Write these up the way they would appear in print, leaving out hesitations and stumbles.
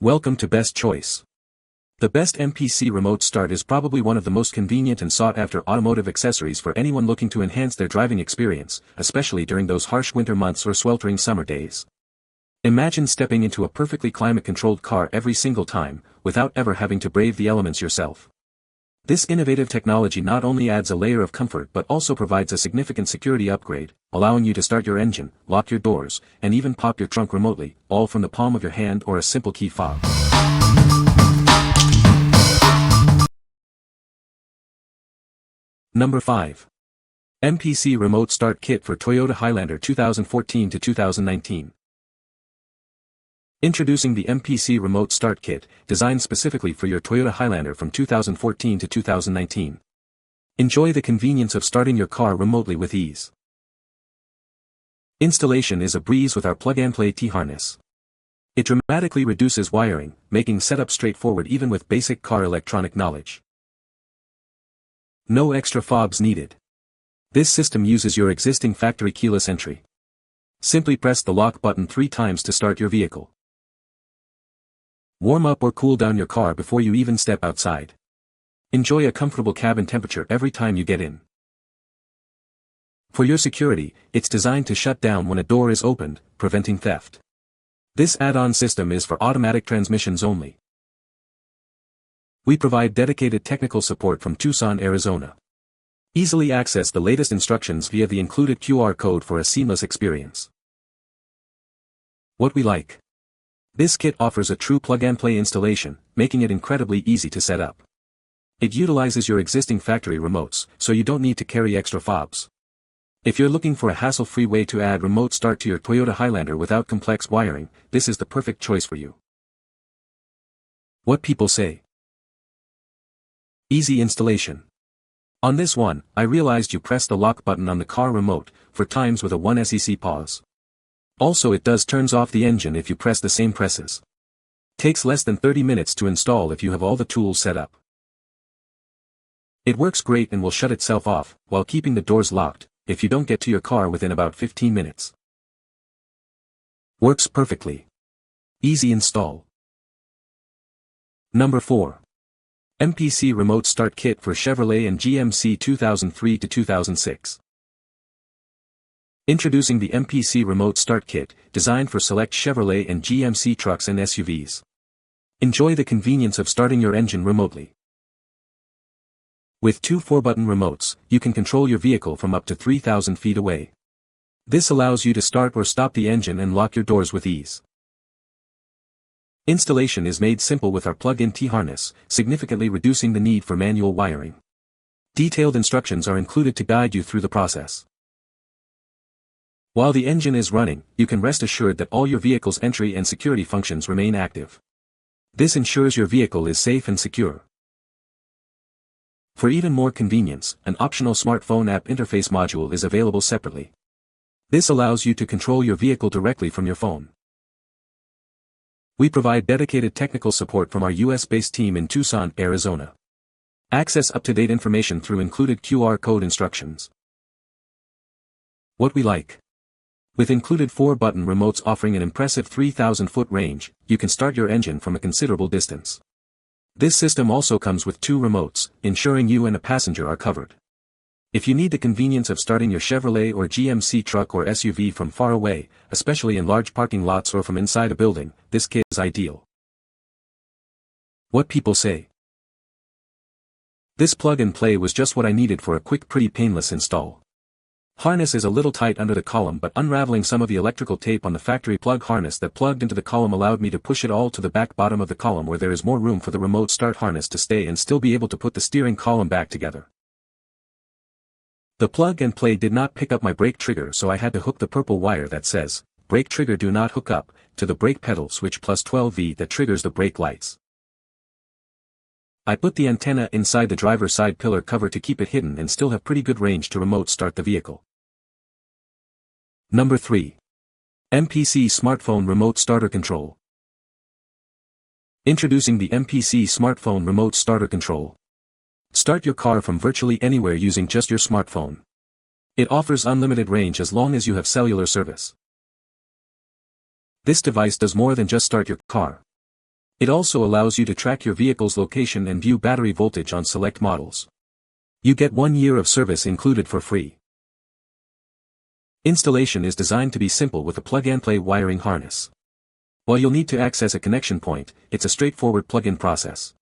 Welcome to Best Choice. The best Mpc Remote Start is probably one of the most convenient and sought-after automotive accessories for anyone looking to enhance their driving experience, especially during those harsh winter months or sweltering summer days. Imagine stepping into a perfectly climate-controlled car every single time, without ever having to brave the elements yourself. This innovative technology not only adds a layer of comfort but also provides a significant security upgrade, allowing you to start your engine, lock your doors, and even pop your trunk remotely, all from the palm of your hand or a simple key fob. Number 5. Mpc Remote Start Kit for Toyota Highlander 2014 to 2019. Introducing the Mpc Remote Start Kit, designed specifically for your Toyota Highlander from 2014 to 2019. Enjoy the convenience of starting your car remotely with ease. Installation is a breeze with our plug-and-play T-harness. It dramatically reduces wiring, making setup straightforward even with basic car electronic knowledge. No extra fobs needed. This system uses your existing factory keyless entry. Simply press the lock button 3 times to start your vehicle. Warm up or cool down your car before you even step outside. Enjoy a comfortable cabin temperature every time you get in. For your security, it's designed to shut down when a door is opened, preventing theft. This add-on system is for automatic transmissions only. We provide dedicated technical support from Tucson, Arizona. Easily access the latest instructions via the included QR code for a seamless experience. What we like. This kit offers a true plug-and-play installation, making it incredibly easy to set up. It utilizes your existing factory remotes, so you don't need to carry extra fobs. If you're looking for a hassle-free way to add remote start to your Toyota Highlander without complex wiring, this is the perfect choice for you. What people say. Easy installation. On this one, I realized you press the lock button on the car remote, for times with a 1 sec pause. Also it does turns off the engine if you press the same presses. Takes less than 30 minutes to install if you have all the tools set up. It works great and will shut itself off, while keeping the doors locked, if you don't get to your car within about 15 minutes. Works perfectly. Easy install. Number 4. Mpc Remote Start Kit for Chevrolet and GMC 2003 to 2006. Introducing the Mpc Remote Start Kit, designed for select Chevrolet and GMC trucks and SUVs. Enjoy the convenience of starting your engine remotely. With 2 4-button remotes, you can control your vehicle from up to 3,000 feet away. This allows you to start or stop the engine and lock your doors with ease. Installation is made simple with our plug-in T-harness, significantly reducing the need for manual wiring. Detailed instructions are included to guide you through the process. While the engine is running, you can rest assured that all your vehicle's entry and security functions remain active. This ensures your vehicle is safe and secure. For even more convenience, an optional smartphone app interface module is available separately. This allows you to control your vehicle directly from your phone. We provide dedicated technical support from our US-based team in Tucson, Arizona. Access up-to-date information through included QR code instructions. What we like. With included 4-button remotes offering an impressive 3,000-foot range, you can start your engine from a considerable distance. This system also comes with 2 remotes, ensuring you and a passenger are covered. If you need the convenience of starting your Chevrolet or GMC truck or SUV from far away, especially in large parking lots or from inside a building, this kit is ideal. What people say. This plug-and-play was just what I needed for a quick, pretty painless install. Harness is a little tight under the column, but unraveling some of the electrical tape on the factory plug harness that plugged into the column allowed me to push it all to the back bottom of the column where there is more room for the remote start harness to stay and still be able to put the steering column back together. The plug and play did not pick up my brake trigger, so I had to hook the purple wire that says, "Brake trigger do not hook up," to the brake pedal switch plus 12V that triggers the brake lights. I put the antenna inside the driver's side pillar cover to keep it hidden and still have pretty good range to remote start the vehicle. Number 3. Mpc Smartphone Remote Starter Control. Introducing the Mpc Smartphone Remote Starter Control. Start your car from virtually anywhere using just your smartphone. It offers unlimited range as long as you have cellular service. This device does more than just start your car. It also allows you to track your vehicle's location and view battery voltage on select models. You get 1 year of service included for free. Installation is designed to be simple with a plug-and-play wiring harness. While you'll need to access a connection point, it's a straightforward plug-in process.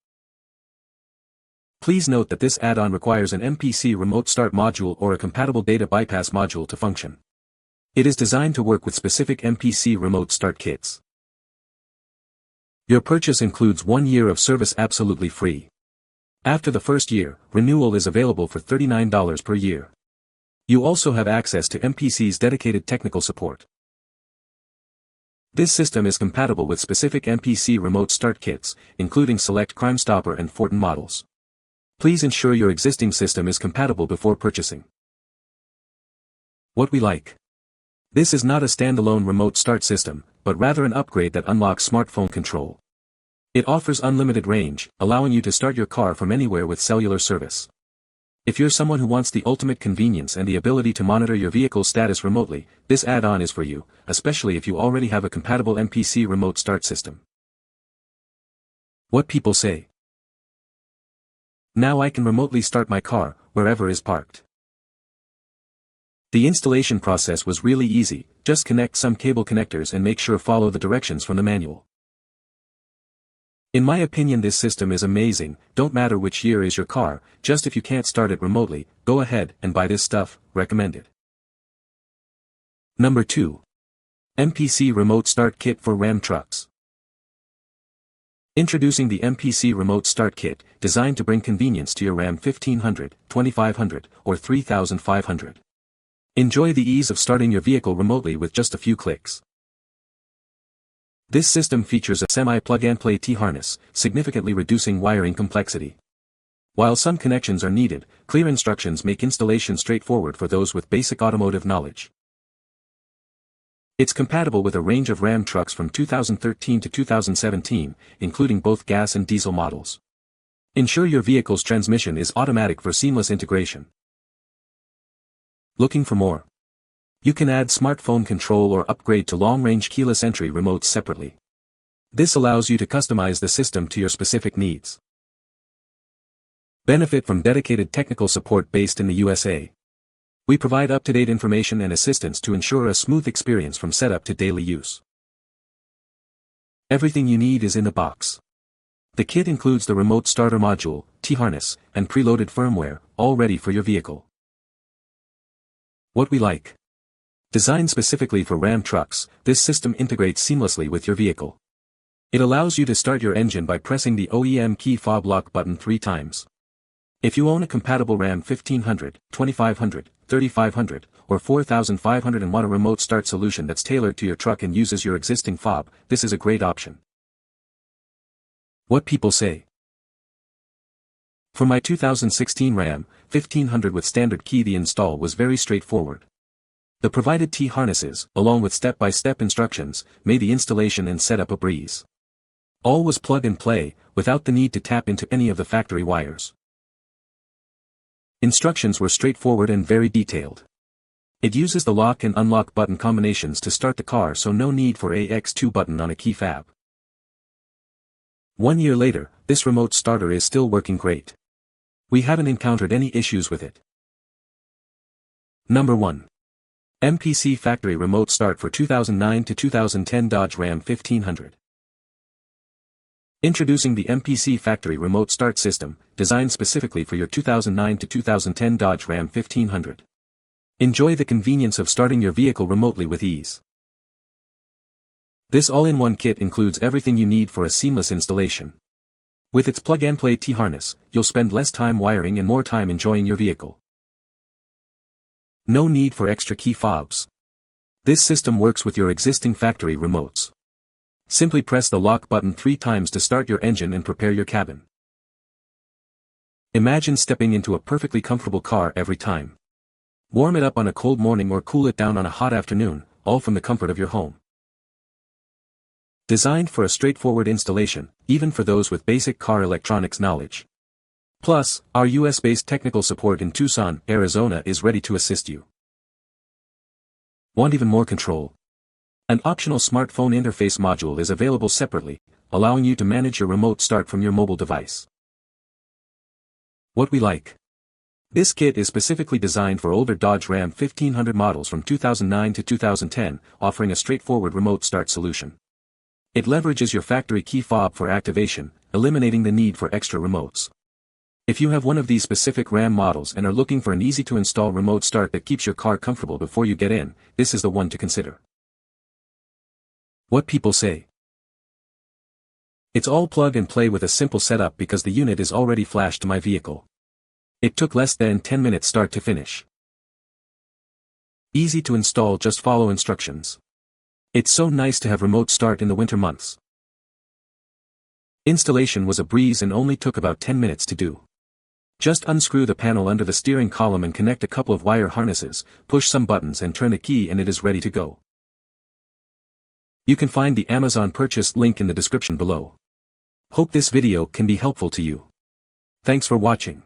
Please note that this add-on requires an Mpc Remote Start module or a compatible data bypass module to function. It is designed to work with specific Mpc Remote Start kits. Your purchase includes 1 year of service absolutely free. After the first year, renewal is available for $39 per year. You also have access to Mpc's dedicated technical support. This system is compatible with specific Mpc Remote Start kits, including select Crime Stopper and Fortin models. Please ensure your existing system is compatible before purchasing. What we like. This is not a standalone remote start system, but rather an upgrade that unlocks smartphone control. It offers unlimited range, allowing you to start your car from anywhere with cellular service. If you're someone who wants the ultimate convenience and the ability to monitor your vehicle's status remotely, this add-on is for you, especially if you already have a compatible Mpc Remote Start system. What people say. Now I can remotely start my car, wherever is parked. The installation process was really easy, just connect some cable connectors and make sure follow the directions from the manual. In my opinion, this system is amazing. Don't matter which year is your car, just if you can't start it remotely, go ahead and buy this stuff, recommended. Number 2. Mpc Remote Start Kit for Ram Trucks. Introducing the Mpc Remote Start Kit, designed to bring convenience to your Ram 1500, 2500, or 3500. Enjoy the ease of starting your vehicle remotely with just a few clicks. This system features a semi-plug-and-play T-harness, significantly reducing wiring complexity. While some connections are needed, clear instructions make installation straightforward for those with basic automotive knowledge. It's compatible with a range of Ram trucks from 2013 to 2017, including both gas and diesel models. Ensure your vehicle's transmission is automatic for seamless integration. Looking for more? You can add smartphone control or upgrade to long-range keyless entry remotes separately. This allows you to customize the system to your specific needs. Benefit from dedicated technical support based in the USA. We provide up-to-date information and assistance to ensure a smooth experience from setup to daily use. Everything you need is in the box. The kit includes the remote starter module, T-harness, and preloaded firmware, all ready for your vehicle. What we like. Designed specifically for Ram trucks, this system integrates seamlessly with your vehicle. It allows you to start your engine by pressing the OEM key fob lock button 3 times. If you own a compatible Ram 1500, 2500, 3500, or 4500 and want a remote start solution that's tailored to your truck and uses your existing fob, this is a great option. What people say. For my 2016 Ram 1500 with standard key, the install was very straightforward. The provided T-harnesses, along with step-by-step instructions, made the installation and setup a breeze. All was plug and play, without the need to tap into any of the factory wires. Instructions were straightforward and very detailed. It uses the lock and unlock button combinations to start the car, so no need for a X2 button on a key fob. 1 year later, this remote starter is still working great. We haven't encountered any issues with it. Number 1. Mpc Factory Remote Start for 2009 to 2010 Dodge Ram 1500. Introducing the Mpc Factory Remote Start system, designed specifically for your 2009 to 2010 Dodge Ram 1500. Enjoy the convenience of starting your vehicle remotely with ease. This all-in-one kit includes everything you need for a seamless installation. With its plug-and-play T-harness, you'll spend less time wiring and more time enjoying your vehicle. No need for extra key fobs. This system works with your existing factory remotes. Simply press the lock button 3 times to start your engine and prepare your cabin. Imagine stepping into a perfectly comfortable car every time. Warm it up on a cold morning or cool it down on a hot afternoon, all from the comfort of your home. Designed for a straightforward installation, even for those with basic car electronics knowledge. Plus, our US-based technical support in Tucson, Arizona is ready to assist you. Want even more control? An optional smartphone interface module is available separately, allowing you to manage your remote start from your mobile device. What we like. This kit is specifically designed for older Dodge Ram 1500 models from 2009 to 2010, offering a straightforward remote start solution. It leverages your factory key fob for activation, eliminating the need for extra remotes. If you have one of these specific Ram models and are looking for an easy-to-install remote start that keeps your car comfortable before you get in, this is the one to consider. What people say. It's all plug and play with a simple setup because the unit is already flashed to my vehicle. It took less than 10 minutes start to finish. Easy to install, just follow instructions. It's so nice to have remote start in the winter months. Installation was a breeze and only took about 10 minutes to do. Just unscrew the panel under the steering column and connect a couple of wire harnesses, push some buttons and turn a key and it is ready to go. You can find the Amazon purchase link in the description below. Hope this video can be helpful to you. Thanks for watching.